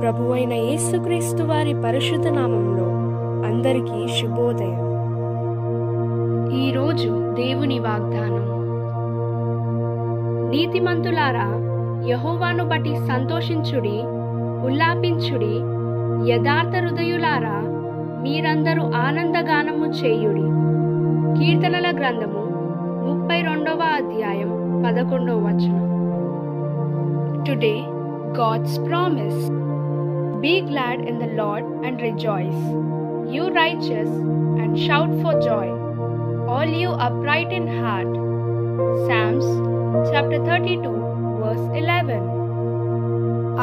ప్రభువైన యేసుక్రీస్తు వారి పరిశుద్ధ నామంలో అందరికీ శుభోదయం. ఈరోజు దేవుని వాగ్దానం. నీతిమంతులారా, యెహోవాను బట్టి సంతోషించుడి, ఉల్లాపించుడి. యథార్థ హృదయులారా, మీరందరూ ఆనందగానము చేయుడి. కీర్తనల గ్రంథము 32వ అధ్యాయం 11వ వచనం. Today, God's promise. Be glad in the Lord and rejoice, you righteous, and shout for joy, all you upright in heart. Psalms chapter 32 verse 11.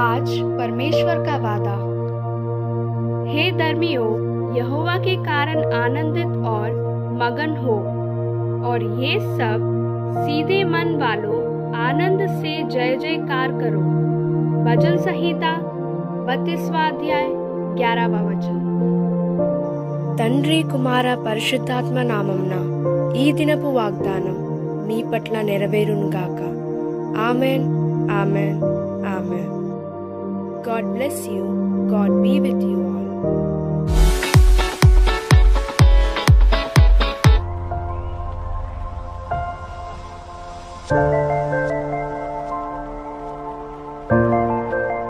आज परमेश्वर का वादा. हे धर्मियों, यहोवा के कारण आनंदित और मगन हो, और ये सब सीधे मन वालों आनंद से जय जयकार करो. भजन संहिता 32वां अध्याय 11वां वचन. తండ్రి కుమార పరిశుద్ధాత్మ నామంన ఈ దినపు వాగ్దానం మీ పట్ల నెరవేరునుగాక. Amen, amen, amen. God bless you. God be with you all.